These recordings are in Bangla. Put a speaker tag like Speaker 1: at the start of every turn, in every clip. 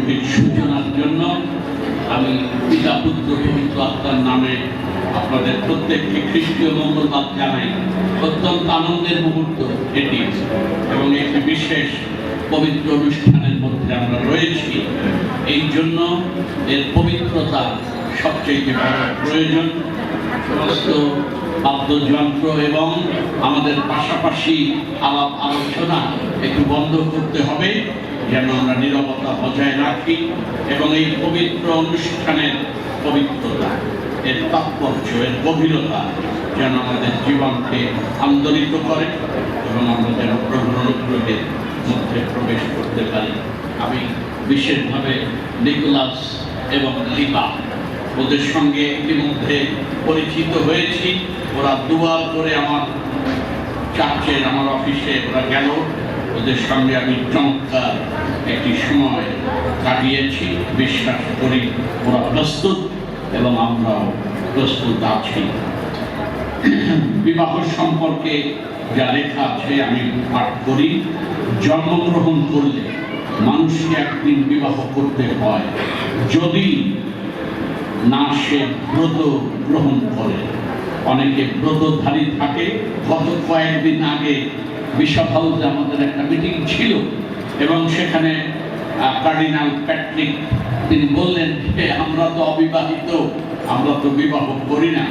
Speaker 1: প্রারম্ভিক সূচনার জন্য আমি পিতা পুত্র পবিত্র আত্মার নামে আপনাদের প্রত্যেককে খ্রিস্টীয় মঙ্গলবাদ জানাই। অত্যন্ত আনন্দের মুহূর্ত এটি এবং একটি বিশেষ পবিত্র অনুষ্ঠানের মধ্যে আমরা রয়েছি। এই জন্য এর পবিত্রতা সবচেয়ে বড় প্রয়োজন। সমস্ত বাদ্যযন্ত্র এবং আমাদের পাশাপাশি আলাপ আলোচনা একটু বন্ধ করতে হবে, যেন আমরা নীরবতা বজায় রাখি এবং এই পবিত্র অনুষ্ঠানের পবিত্রতা, এর তাৎপর্য, এর গভীরতা যেন আমাদের জীবনকে আন্দোলিত করে এবং আমরা যেন প্রভুর অনুগ্রহের মধ্যে প্রবেশ করতে পারি। আমি বিশেষভাবে নিকোলাস এবং লিবা ওদের সঙ্গে ইতিমধ্যে পরিচিত হয়েছি। ওরা দুয়ার করে আমার চার্চের, আমার অফিসে ওরা গেল। ওদের সঙ্গে আমি চমৎকার একটি সময় কাটিয়েছি। বিশ্বাস করি ওরা প্রস্তুত এবং আমরাও প্রস্তুত আছি। বিবাহ সম্পর্কে যা লেখা আছে আমি পাঠ করি। জন্মগ্রহণ করলে মানুষকে একদিন বিবাহ করতে হয়, যদি না সে ব্রত গ্রহণ করে। অনেকে ব্রতধারী থাকে। গত কয়েকদিন আগে বিশপ হাউসে আমাদের একটা মিটিং ছিল এবং সেখানে কার্ডিনাল প্যাট্রিক তিনি বললেন যে আমরা তো অবিবাহিত, আমরা তো বিবাহ করি না।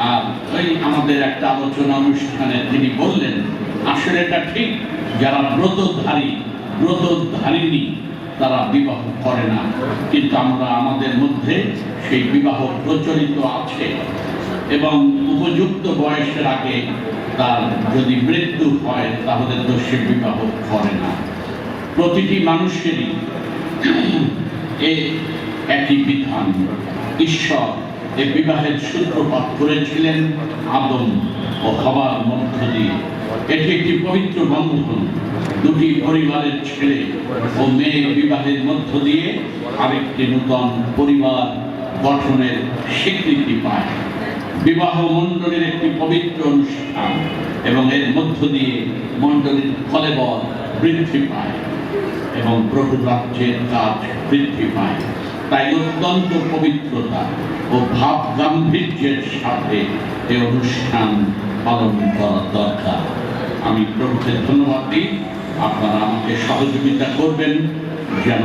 Speaker 1: আর ওই আমাদের একটা আলোচনা অনুষ্ঠানে তিনি বললেন আসলে এটা ঠিক, যারা ব্রতধারিণী তারা বিবাহ করে না, কিন্তু আমরা আমাদের মধ্যে সেই বিবাহ প্রচলিত আছে এবং উপযুক্ত বয়সের আগে তার যদি মৃত্যু হয় তাহলে তো সে বিবাহ করে না। প্রতিটি মানুষেরই একই বিধান। ঈশ্বর এ বিবাহের সূত্রপাত করেছিলেন আদম ও হাওয়ার মধ্য দিয়ে। এটি একটি পবিত্র বন্ধন। দুটি পরিবারের ছেলে ও মেয়ে বিবাহের মধ্য দিয়ে আরেকটি নূতন পরিবার গঠনের স্বীকৃতি পায়। বিবাহ মণ্ডলীর একটি পবিত্র অনুষ্ঠান এবং এর মধ্য দিয়ে মণ্ডলীর কলেবর বৃদ্ধি পায় এবং প্রভু রাজ্যের কাজ বৃদ্ধি পায়। তাই অত্যন্ত পবিত্রতা ও ভাব গাম্ভীর্যের সাথে এই অনুষ্ঠান পালন করা দরকার। আমি প্রভুকে ধন্যবাদ দিই। আপনারা আমাকে সহযোগিতা করবেন যেন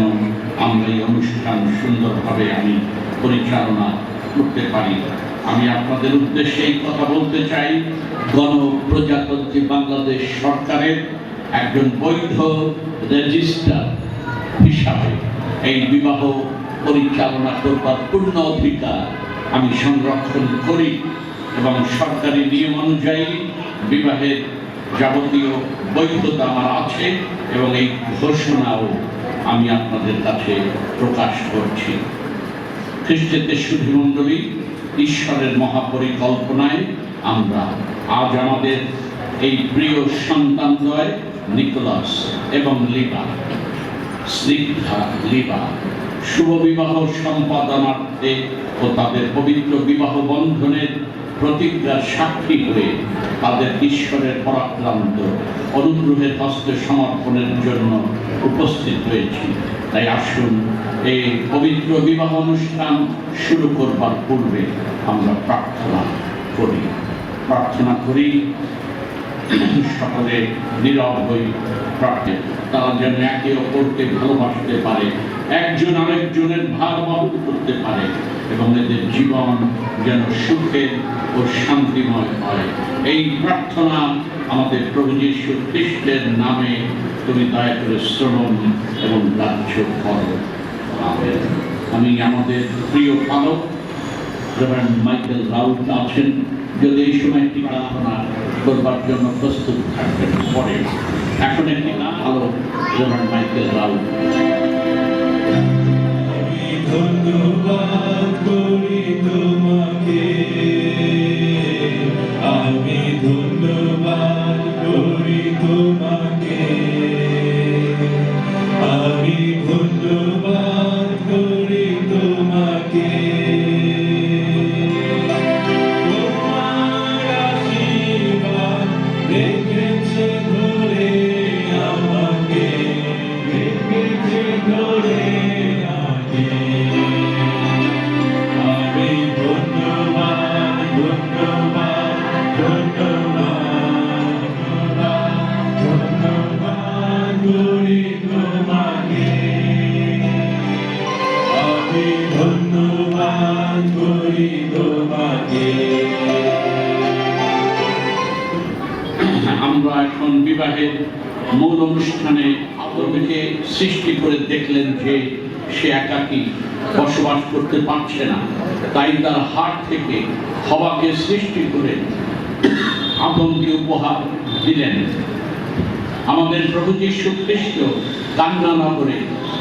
Speaker 1: আমরা এই অনুষ্ঠান সুন্দরভাবে আমি পরিচালনা করতে পারি। আমি আপনাদের উদ্দেশ্যে এই কথা বলতে চাই, গণপ্রজাতন্ত্রী বাংলাদেশ সরকারের একজন বৈধ রেজিস্ট্রার হিসাবে এই বিবাহ পরিচালনা করবার পূর্ণ অধিকার আমি সংরক্ষণ করি এবং সরকারি নিয়ম অনুযায়ী বিবাহের যাবতীয় বৈধতা আমার আছে এবং এই ঘোষণাও আমি আপনাদের কাছে প্রকাশ করছি। খ্রিস্টের সুধীমণ্ডলী, ঈশ্বরের মহাপরিকল্পনায় আমরা আজ আমাদের এই প্রিয় সন্তানদ্বয় নিকোলাস এবং লিবা, স্নিগ্ধা লিবা শুভ বিবাহ সম্পাদনার্থে ও তাদের পবিত্র বিবাহ বন্ধনের প্রতিজ্ঞার সাক্ষী হয়ে তাদের ঈশ্বরের পরাক্রান্ত অনুগ্রহের হস্তে সমর্পণের জন্য উপস্থিত হয়েছি। তাই আসুন এই পবিত্র বিবাহ অনুষ্ঠান শুরু করবার পূর্বে আমরা প্রার্থনা করি। সকলে নীরব হই, প্রার্থনা তারা যেন একে অপরকে ভালোবাসতে পারে, একজন আরেকজনের ভার বহন করতে পারে এবং এদের জীবন যেন সুখের ও শান্তিময় হয়। এই প্রার্থনা আমাদের প্রভু যীশু খ্রিস্টের নামে তুমি দয়া করে শ্রবণ এবং গ্রাহ্য করো। আমেন। আমি আমাদের প্রিয় পালক রেভারেন্ড মাইকেল রাউট আছেন, যদি এই সময় একটি প্রার্থনা করবার জন্য প্রস্তুত থাকবেন। পরে এখন একটি পালক রেভারেন্ড মাইকেল রাউট।
Speaker 2: ধন্যবাদ করি তোমাকে, আমি ধন্যবাদ করি তোমাকে, আমি ধন্যবাদ করি তোমাকে। তোমার আশীর্বাদ রেখেছে ধরে আমাকে, রেখেছে ধরে
Speaker 1: বিবাহের মূল অনুষ্ঠানে আদমকে সৃষ্টি করে দেখলেন যে সে একাকী বসবাস করতে পারছে না, তাই তার হাত থেকে হওয়াকে সৃষ্টি করে আদমকে উপহার দিলেন। আমাদের প্রভু যীশু খ্রিস্ট কান্না নগরে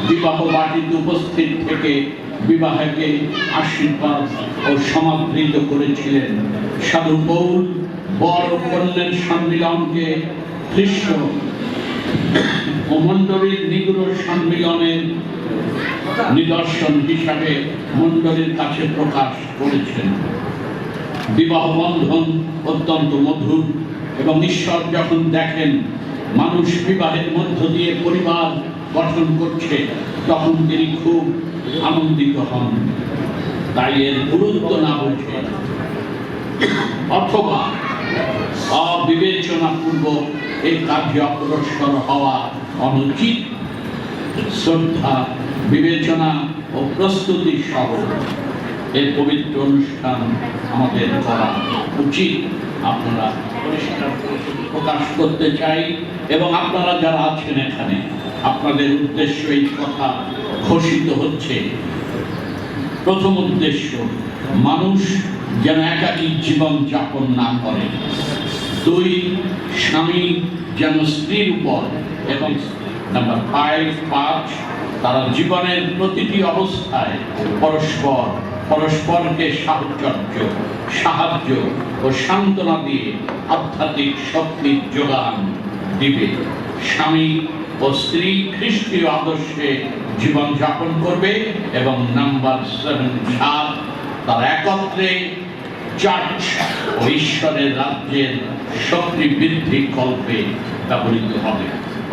Speaker 1: বিবাহ বাটিতে উপস্থিত থেকে বিবাহকে আশীর্বাদ ও সমাদৃত করেছিলেন। সাধু পৌল বর ও কন্যার সম্মিলনকে খ্রিস্ট ও মণ্ডলীর নিগুড় সম্মিলনের নিদর্শন হিসাবে মণ্ডলীর কাছে প্রকাশ করেছেন। বিবাহ বন্ধন অত্যন্ত মধুর এবং ঈশ্বর যখন দেখেন মানুষ বিবাহের মধ্য দিয়ে পরিবার গঠন করছে, তখন তিনি খুব আনন্দিত হন। তাই এর গুরুত্ব না বুঝে অথবা অবিবেচনাপূর্বক এই কার্যে অগ্রসর হওয়া অনুচিত। শ্রদ্ধা, বিবেচনা ও প্রস্তুতি সহ এই পবিত্র অনুষ্ঠান আমাদের করা উচিত। আপনারা পরিষ্কার প্রকাশ করতে চাই এবং আপনারা যারা আছেন এখানে, আপনাদের উদ্দেশ্য এই কথা ঘোষিত হচ্ছে। প্রথম উদ্দেশ্য, মানুষ যেন একাকী জীবন যাপন না করে। 2, স্বামী যেন স্ত্রীর উপর এবং নাম্বার 5 তারা জীবনের প্রতিটি অবস্থায় পরস্পরকে সাহায্য ও সান্ত্বনা দিয়ে আধ্যাত্মিক শক্তির যোগান দিবে। স্বামী ও স্ত্রী খ্রিস্টীয় আদর্শে জীবন যাপন করবে এবং নাম্বার 7 তারা একত্রে চার্চ ও ঈশ্বরের রাজ্যের শক্তি বৃদ্ধি কল্পে ব্যবহৃত হবে।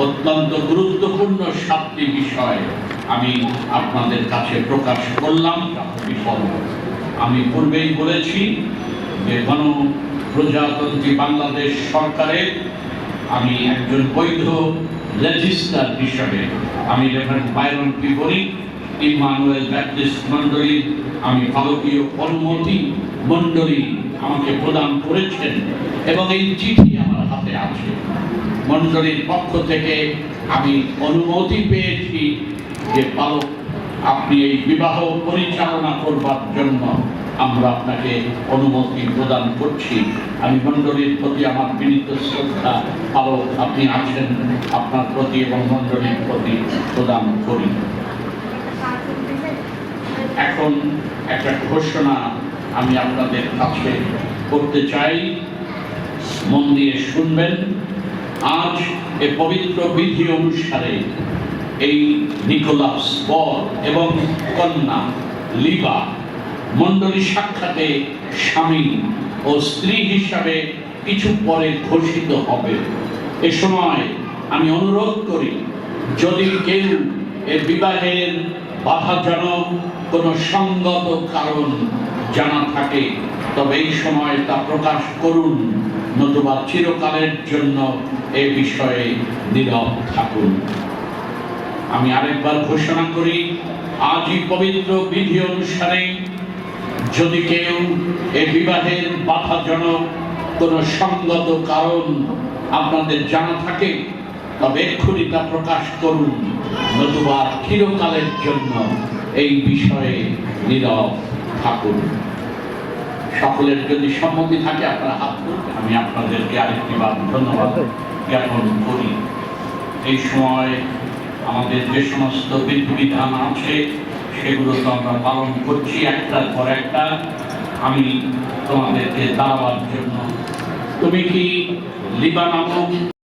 Speaker 1: অত্যন্ত গুরুত্বপূর্ণ 7টি বিষয় আমি আপনাদের কাছে প্রকাশ করলাম। আমি পূর্বেই বলেছি যে গণপ্রজাতন্ত্রী বাংলাদেশ সরকারের আমি একজন বৈধ রেজিস্ট্রার হিসাবে আমি রেভারেন্ড বাইরন পি বণিক ইম্মানুয়েল ব্যাপটিস্ট মণ্ডলী আমি ভারতীয় অনুমতি মণ্ডলী আমাকে প্রদান করেছেন এবং এই চিঠি আমার হাতে আছে। মণ্ডলীর পক্ষ থেকে আমি অনুমতি পেয়েছি যে পালক আপনি এই বিবাহ পরিচালনা করবার জন্য আমরা আপনাকে অনুমতি প্রদান করছি। আমি মণ্ডলীর প্রতি আমার বিনীত শ্রদ্ধা পালক আপনি আছেন আপনার প্রতি এবং মণ্ডলীর প্রতি প্রদান করি। এখন একটা ঘোষণা আমি আপনাদের কাছে করতে চাই, মন দিয়ে শুনবেন। আজ এ পবিত্র বিধি অনুসারে এই নিকোলাস বর এবং কন্যা লিবা মণ্ডলী সাক্ষাতে স্বামী ও স্ত্রী হিসাবে কিছু পরে ঘোষিত হবে। এ সময় আমি অনুরোধ করি, যদি কেউ এ বিবাহের বাধাজনক কোনো সঙ্গত কারণ জানা থাকে তবে এই সময় তা প্রকাশ করুন, নতুবা চিরকালের জন্য এ বিষয়ে নীরব থাকুন। আমি আরেকবার ঘোষণা করি, আজই পবিত্র বিধি অনুসারে যদি কেউ এ বিবাহের বাধাজনক কোনো সঙ্গত কারণ আপনাদের জানা থাকে তবে এক্ষুনি তা প্রকাশ করুন, নতুবা চিরকালের জন্য এই বিষয়ে নীরব থাকুন। সকলের যদি সম্মতি থাকে আপনারা হাত তুলুন। আমি আপনাদেরকে আরেকটি বার ধন্যবাদ জ্ঞাপন করি। এই সময় আমাদের যে সমস্ত বিধিবিধান আছে সেগুলো তো আমরা পালন করছি একটার পর একটা। আমি তোমাদেরকে দাঁড়াবার জন্য, তুমি কি লিবা নামক